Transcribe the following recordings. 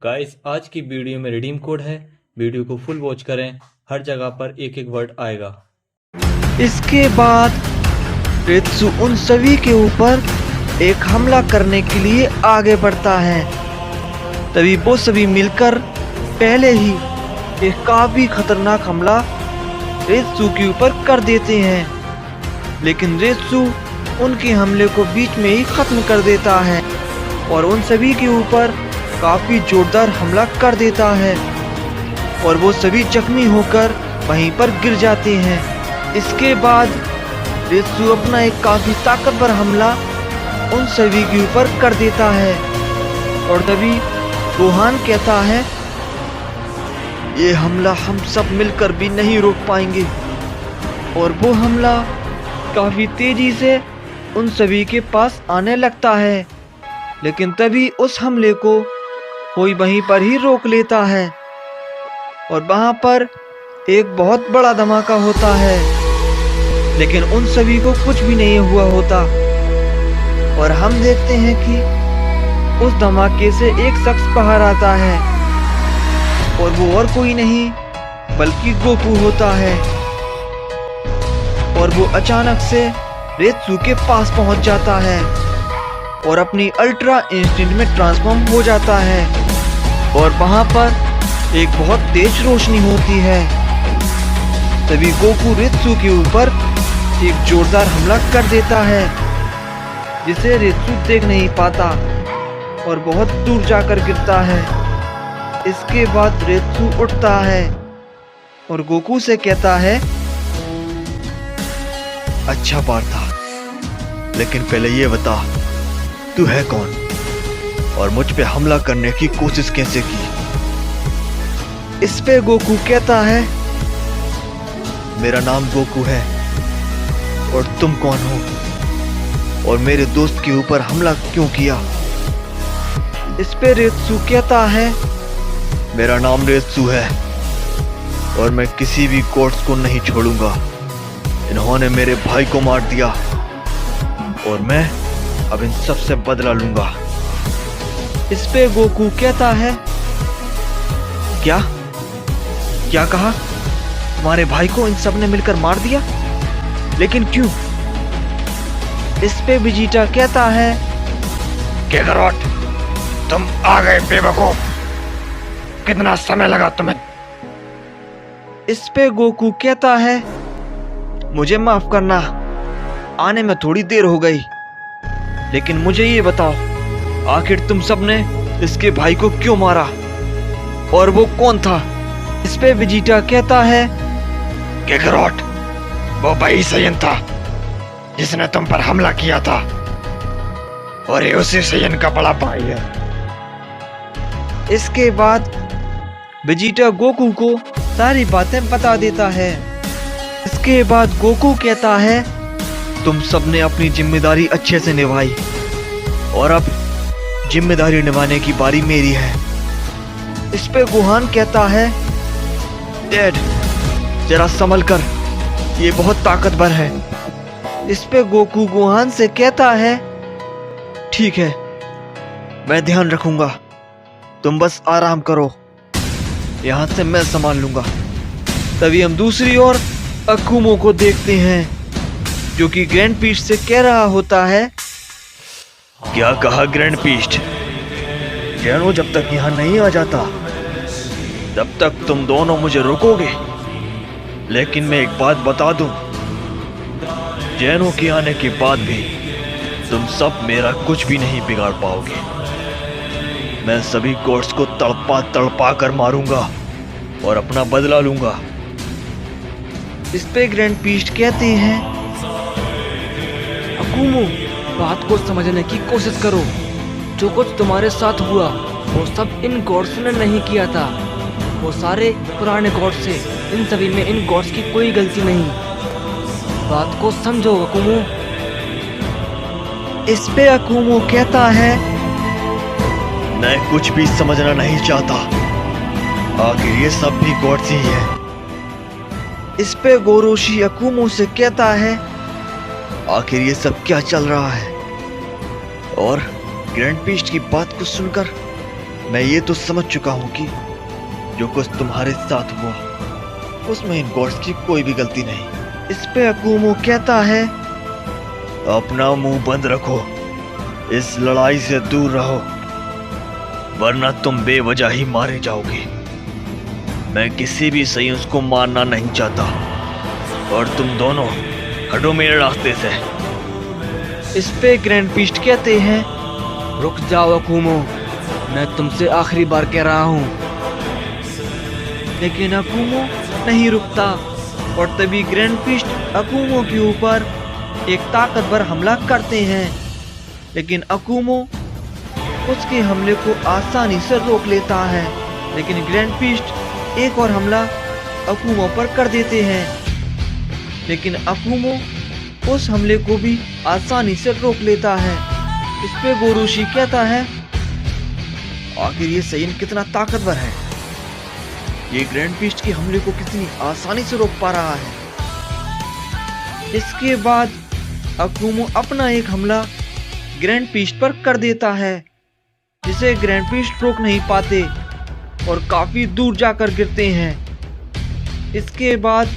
Guys, आज की video में रिडीम कोड है। वीडियो को फुल वॉच करें, हर जगह पर एक एक वर्ड आएगा। इसके बाद रेत्सु उन सभी के ऊपर एक हमला करने के लिए आगे बढ़ता है। तभी वो सभी मिलकर पहले ही एक काफी खतरनाक हमला रेत्सु के ऊपर कर देते हैं, लेकिन रेत्सु उनके हमले को बीच में ही खत्म कर देता है और उन सभी के ऊपर काफी जोरदार हमला कर देता है और वो सभी जख्मी होकर वहीं पर गिर जाते हैं। इसके बाद रेत्सु अपना एक काफी ताकतवर हमला उन सभी के ऊपर कर देता है और तभी गोहान कहता है, ये हमला हम सब मिलकर भी नहीं रोक पाएंगे। और वो हमला काफी तेजी से उन सभी के पास आने लगता है, लेकिन तभी उस हमले को कोई वहीं पर ही रोक लेता है और वहां पर एक बहुत बड़ा धमाका होता है, लेकिन उन सभी को कुछ भी नहीं हुआ होता। और हम देखते हैं कि उस धमाके से एक शख्स बाहर आता है और वो और कोई नहीं बल्कि गोकू होता है और वो अचानक से रेत्सु के पास पहुंच जाता है और अपनी अल्ट्रा इंस्टेंट में ट्रांसफॉर्म हो जाता है और वहां पर एक बहुत तेज रोशनी होती है। तभी गोकू रेत्सु के ऊपर एक जोरदार हमला कर देता है, जिसे रेत्सु देख नहीं पाता और बहुत दूर जाकर गिरता है। इसके बाद रेत्सु उठता है और गोकू से कहता है, अच्छा बार था, लेकिन पहले ये बता तू है कौन और मुझ पे हमला करने की कोशिश कैसे की? इस पे गोकू कहता है, मेरा नाम गोकू है और तुम कौन हो और मेरे दोस्त के ऊपर हमला क्यों किया? इस पे रेत्सु कहता है, मेरा नाम रेत्सु है और मैं किसी भी कोर्ट्स को नहीं छोड़ूंगा। इन्होंने मेरे भाई को मार दिया और मैं अब इन सब से बदला लूंगा। इस पे गोकू कहता है, क्या क्या कहा? तुम्हारे भाई को इन सब ने मिलकर मार दिया? लेकिन क्यों? इस पे वेजिटा कहता है, कैकरोट, तुम आ गए बेवकूफ। कितना समय लगा तुम्हें? इस पे गोकू कहता है, मुझे माफ करना, आने में थोड़ी देर हो गई, लेकिन मुझे ये बताओ, आखिर तुम सबने इसके भाई को क्यों मारा और वो कौन था? इस पे वेजिटा कहता है, कैकरोट, वो वही सयन था जिसने तुम पर हमला किया था और ये उसी सयन का बड़ा भाई है। इसके बाद वेजिटा गोकू को सारी बातें बता देता है। इसके बाद गोकू कहता है, तुम सबने अपनी जिम्मेदारी अच्छे से निभाई और अब जिम्मेदारी निभाने की बारी मेरी है। इस पे गोहान कहता है, डैड, जरा संभल कर, ये बहुत ताकतवर है। इस पे गोकू गोहान से कहता है, ठीक है, मैं ध्यान रखूंगा, तुम बस आराम करो, यहां से मैं संभाल लूंगा। तभी हम दूसरी ओर अकुमो को देखते हैं, जो कि ग्रैंड पीस्ट से कह रहा होता है, क्या कहा ग्रैंड पीस्ट? जैनो जब तक यहाँ नहीं आ जाता तब तक तुम दोनों मुझे रोकोगे, लेकिन मैं एक बात बता दूं, जैनो के आने के बाद भी तुम सब मेरा कुछ भी नहीं बिगाड़ पाओगे। मैं सभी कोर्ट्स को तड़पा तड़पा कर मारूंगा और अपना बदला लूंगा। इस पे ग्रैंड पीस्ट कहते हैं, अकुमो, बात को समझने की कोशिश करो। जो कुछ तुम्हारे साथ हुआ वो सब इन गॉड्स ने नहीं किया था, वो सारे पुराने गॉड्स थे। इन सभी में इन गॉड्स की कोई गलती नहीं। बात को समझो अकुमो। इस पे अकुमो कहता है, मैं कुछ भी समझना नहीं चाहता, आखिर ये सब भी गॉड्स ही है। इस पे गोरोशी अकुमो से कहता है, आखिर ये सब क्या चल रहा है? और ग्रैंड पीस्ट की बात को सुनकर मैं ये तो समझ चुका हूँ कि जो कुछ तुम्हारे साथ हुआ उसमें इन गॉड्स की कोई भी गलती नहीं। इस पे अकूमो कहता है, अपना मुंह बंद रखो, इस लड़ाई से दूर रहो, वरना तुम बेवजह ही मारे जाओगे। मैं किसी भी सयुंस को मारना नहीं चाहता और तुम दोनों हटो मेरे रास्ते से। इस पे ग्रैंड पीस्ट कहते हैं, रुक जाओ अकूमो, मैं तुमसे आखिरी बार कह रहा हूँ। लेकिन अकूमो नहीं रुकता और तभी ग्रैंड पीस्ट अकूमो के ऊपर एक ताकतवर हमला करते हैं। लेकिन अकूमो उसके हमले को आसानी से रोक लेता है। लेकिन ग्रैंड पीस्ट एक और हमला अकूमो पर कर देते हैं। लेकिन अकूमो उस हमले को भी आसानी से रोक लेता है। इस पे गोरोशी कहता है, आखिर ये सैयन कितना ताकतवर है, ये ग्रैंड पीस्ट के हमले को कितनी आसानी से रोक पा रहा है। इसके बाद अकूमो अपना एक हमला ग्रैंड पीस्ट पर कर देता है, जिसे ग्रैंड पीस्ट रोक नहीं पाते और काफी दूर जाकर गिरते हैं। इसके बाद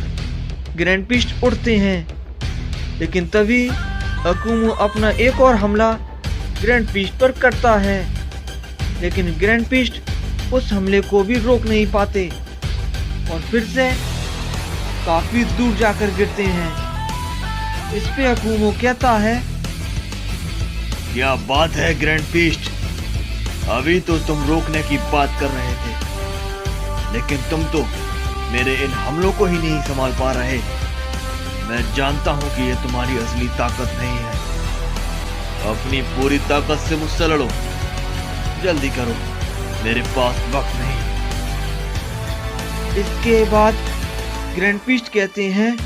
ग्रैंड पीस्ट उड़ते हैं, लेकिन तभी अकूमो अपना एक और हमला ग्रैंड पीस्ट पर करता है। लेकिन ग्रैंड पीस्ट उस हमले को भी रोक नहीं पाते और फिर से काफी दूर जाकर गिरते हैं। इस पे अकूमो कहता है, क्या बात है ग्रैंड पीस्ट, अभी तो तुम रोकने की बात कर रहे थे, लेकिन तुम तो मेरे इन हमलों को ही नहीं संभाल पा रहे। मैं जानता हूं कि ये तुम्हारी असली ताकत नहीं है। अपनी पूरी ताकत से मुझसे लड़ो, जल्दी करो, मेरे पास वक्त नहीं। इसके बाद ग्रैंड पीस्ट कहते हैं,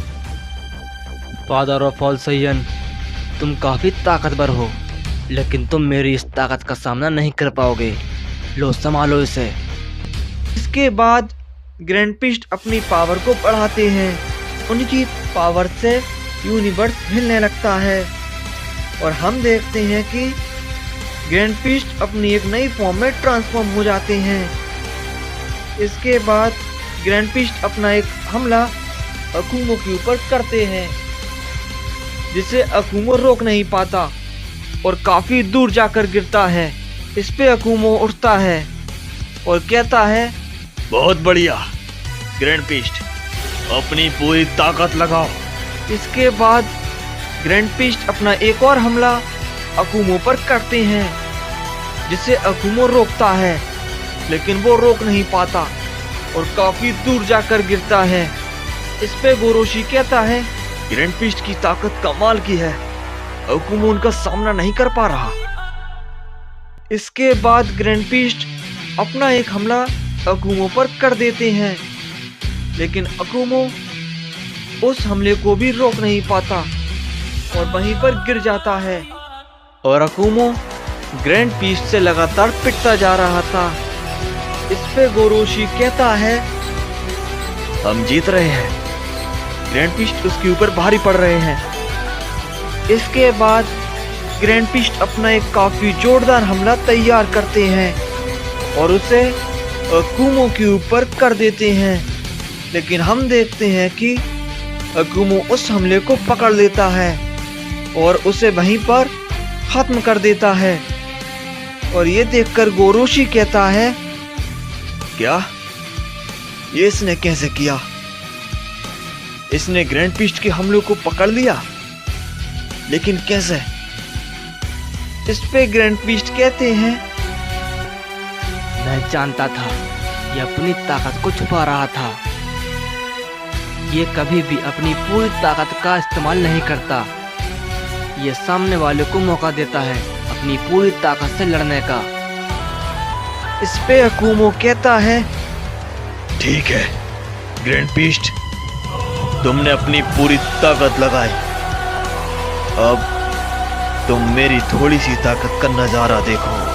फादर ऑफ ऑल सैयन, तुम काफी ताकतवर हो, लेकिन तुम मेरी इस ताकत का सामना नहीं कर पाओगे। लो संभालो इसे। इसके बाद ग्रैंड पीस्ट अपनी पावर को बढ़ाते हैं। उनकी पावर से यूनिवर्स हिलने लगता है और हम देखते हैं कि ग्रैंड पीस्ट अपनी एक नई फॉर्म में ट्रांसफॉर्म हो जाते हैं। इसके बाद ग्रैंड पीस्ट अपना एक हमला अकूमो के ऊपर करते हैं, जिसे अकूमो रोक नहीं पाता और काफी दूर जाकर गिरता है। इस पे अकूमो उठता है और कहता है, बहुत बढ़िया ग्रैंड पीस्ट, अपनी पूरी ताकत लगाओ। इसके बाद ग्रैंड पीस्ट अपना एक और हमला अकूमो पर करते हैं, जिसे अकूमो रोकता है, लेकिन वो रोक नहीं पाता और काफी दूर जाकर गिरता है। इस पे गोरोशी कहता है, ग्रैंड पीस्ट की ताकत कमाल की है, अकूमो उनका सामना नहीं कर पा रहा। इसके बाद ग्रैंड पीस्ट अपना एक हमला अकूमो पर कर देते हैं, लेकिन अकूमो उस हमले को भी रोक नहीं पाता और वहीं पर गिर जाता है और अकूमो ग्रैंड पीस्ट से लगातार पिटता जा रहा था। इस पे गोरोशी कहता है, हम जीत रहे हैं। ग्रैंड पीस्ट उसके ऊपर भारी पड़ रहे हैं। इसके बाद ग्रैंड पीस्ट अपना एक काफी जोरदार हमला तैयार करते हैं और उसे अकूमो के ऊपर कर देते हैं। लेकिन हम देखते हैं कि अकूमो उस हमले को पकड़ लेता है और उसे वहीं पर खत्म कर देता है। और ये देखकर गोरोशी कहता है, क्या ये इसने कैसे किया? इसने ग्रैंड पीस्ट के हमलों को पकड़ लिया, लेकिन कैसे? इस पे ग्रैंड पीस्ट कहते हैं, मैं जानता था ये अपनी ताकत को छुपा रहा था। ये कभी भी अपनी पूरी ताकत का इस्तेमाल नहीं करता। ये सामने वाले को मौका देता है अपनी पूरी ताकत से लड़ने का। इस पे अकूमो कहता है, ठीक है ग्रैंड पीस्ट, तुमने अपनी पूरी ताकत लगाई, अब तुम मेरी थोड़ी सी ताकत का नजारा देखो।